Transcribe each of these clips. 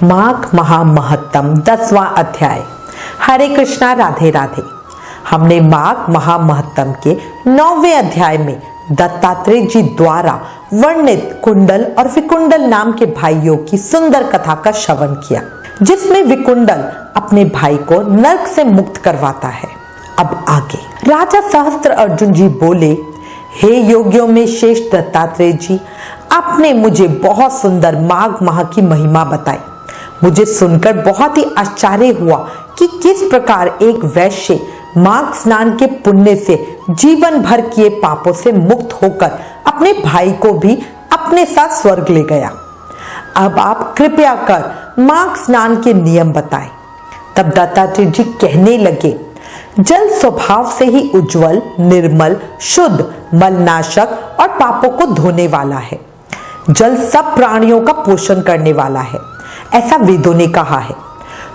माघ महामहत्तम 10वां अध्याय। हरे कृष्णा, राधे राधे। हमने माघ महामहत्तम के 9वें अध्याय में दत्तात्रेय जी द्वारा वर्णित कुंडल और विकुंडल नाम के भाइयों की सुंदर कथा का श्रवण किया, जिसमें विकुंडल अपने भाई को नरक से मुक्त करवाता है। अब आगे राजा सहस्त्र अर्जुन जी बोले, हे योगियों में श्रेष्ठ दत्तात्रेय जी, आपने मुझे बहुत सुंदर माघ माह की महिमा बताई। मुझे सुनकर बहुत ही आश्चर्य हुआ कि किस प्रकार एक वैश्य माघ स्नान के पुण्य से जीवन भर किए पापों से मुक्त होकर अपने भाई को भी अपने साथ स्वर्ग ले गया। अब आप कृपया कर माघ स्नान के नियम बताएं। तब दत्तात्रेय जी कहने लगे, जल स्वभाव से ही उज्जवल, निर्मल, शुद्ध, मलनाशक और पापों को धोने वाला है। जल सब प्राणियों का पोषण करने वाला है, ऐसा वेदों ने कहा है।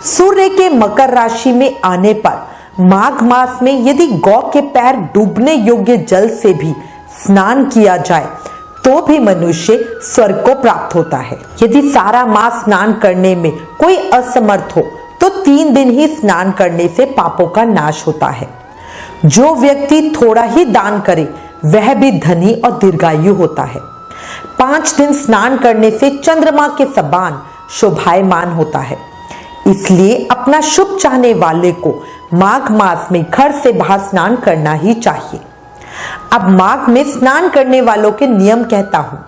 सूर्य के मकर राशि में आने पर माघ मास में यदि गौ के पैर डूबने योग्य जल से भी स्नान किया जाए तो भी मनुष्य स्वर्ग को प्राप्त होता है। यदि सारा मास स्नान करने में कोई असमर्थ हो तो 3 दिन ही स्नान करने से पापों का नाश होता है। जो व्यक्ति थोड़ा ही दान करे वह भी धनी और दीर्घायु होता है। 5 दिन स्नान करने से चंद्रमा के समान शोभायमान होता है। इसलिए अपना शुभ चाहने वाले को माघ मास में घर से बाहर स्नान करना ही चाहिए। अब माघ में स्नान करने वालों के नियम कहता हूं।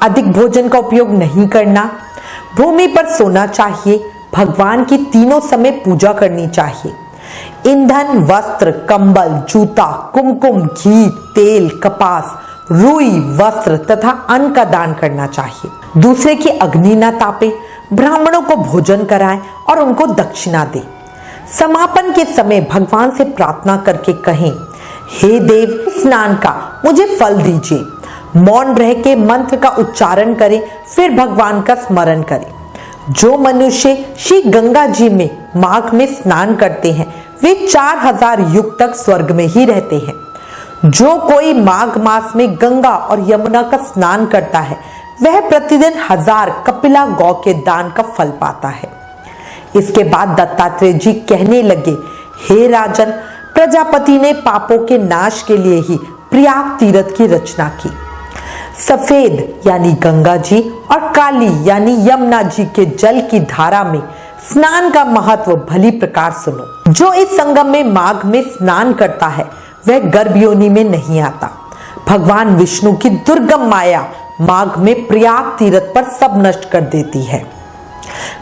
अधिक भोजन का उपयोग नहीं करना, भूमि पर सोना चाहिए, भगवान की तीनों समय पूजा करनी चाहिए। ईंधन, वस्त्र, कंबल, जूता, कुमकुम, घी, तेल, कपास, रुई, वस्त्र तथा अन्न का दान करना चाहिए। दूसरे की अग्नि न तापे, ब्राह्मणों को भोजन कराएं और उनको दक्षिणा दें। समापन के समय भगवान से प्रार्थना करके कहें, हे देव, स्नान का मुझे फल दीजिए। मौन रह के मंत्र का उच्चारण करें, फिर भगवान का स्मरण करें। जो मनुष्य श्री गंगा जी में माघ में स्नान करते हैं वे 4000 युग तक स्वर्ग में ही रहते हैं। जो कोई माघ मास में गंगा और यमुना का स्नान करता है वह प्रतिदिन 1000 कपिला गौ के दान का फल पाता है। इसके बाद दत्तात्रेय जी कहने लगे, हे राजन, प्रजापति ने पापों के नाश के लिए ही प्रयाग तीर्थ की रचना की। सफेद यानी गंगा जी और काली यानी यमुना जी के जल की धारा में स्नान का महत्व भली प्रकार सुनो। जो इस संगम में माघ में स्नान करता है वह गर्भ योनि में नहीं आता। भगवान विष्णु की दुर्गम माया माघ में प्रयाग तीर्थ पर सब नष्ट कर देती है।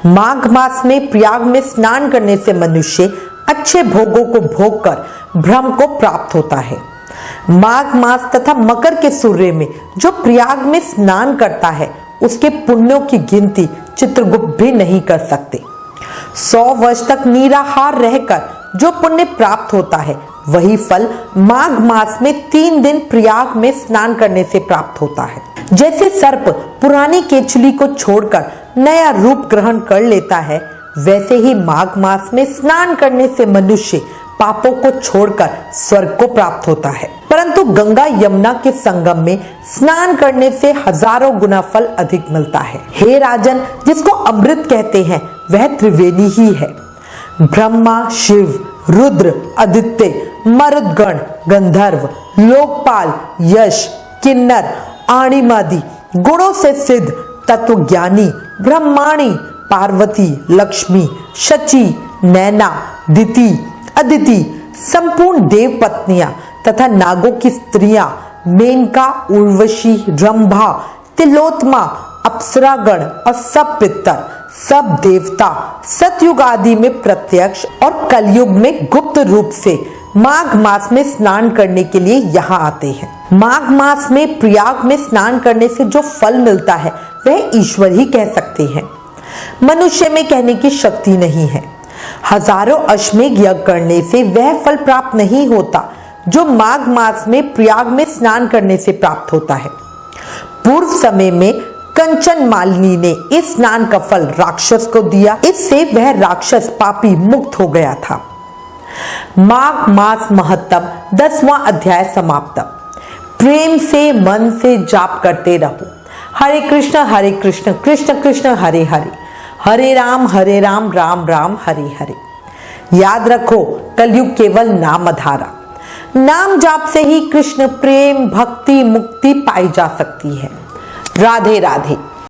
माघ मास में प्रयाग में स्नान करने से मनुष्य अच्छे भोगों को भोग कर ब्रह्म को प्राप्त होता है। माघ मास तथा मकर के सूर्य में जो प्रयाग में स्नान करता है उसके पुण्यों की गिनती चित्रगुप्त भी नहीं कर सकते। 100 वर्ष तक निराहार रहकर जो पुण्य प्राप्त होता है वही फल माघ मास में 3 दिन प्रयाग में स्नान करने से प्राप्त होता है। जैसे सर्प पुरानी केचुली को छोड़कर नया रूप ग्रहण कर लेता है, वैसे ही माघ मास में स्नान करने से मनुष्य पापों को छोड़कर स्वर्ग को प्राप्त होता है। परंतु गंगा यमुना के संगम में स्नान करने से हजारों गुना फल अधिक मिलता है। हे राजन, जिसको अमृत कहते हैं वह त्रिवेणी ही है। ब्रह्मा, शिव, रुद्र, आदित्य, मरुदगण, गंधर्व, लोकपाल, यश, किन्नर, आणिमादि गुणों से सिद्ध तत्वज्ञानी, ब्रह्माणी, पार्वती, लक्ष्मी, शची, नैना, दिति, अदिति, संपूर्ण देव पत्नियां तथा नागों की स्त्रियां, मेनका, उर्वशी, रंभा, तिलोत्मा, अप्सरागण और सब पितर, सब देवता सतयुग आदि में प्रत्यक्ष और कलयुग में गुप्त रूप से माघ मास में स्नान करने के लिए यहाँ आते हैं। माघ मास में प्रयाग में स्नान करने से जो फल मिलता है वह ईश्वर ही कह सकते हैं। मनुष्य में कहने की शक्ति नहीं है। हजारों अश्वमेध यज्ञ करने से वह फल प्राप्त नहीं होता जो माघ मास में प्रयाग में स्नान करने से प्राप्त होता है। पूर्व समय में कंचन मालिनी ने इस स्नान का फल राक्षस को दिया, इससे वह राक्षस पापी मुक्त हो गया था। माघ मास महत्तम 10वां अध्याय समाप्त। प्रेम से मन से जाप करते रहो। हरे कृष्ण कृष्ण कृष्ण हरे हरे, हरे राम राम राम हरे हरे। याद रखो, कलयुग केवल नाम आधारा। नाम जाप से ही कृष्ण प्रेम भक्ति मुक्ति पाई जा सकती है। राधे राधे।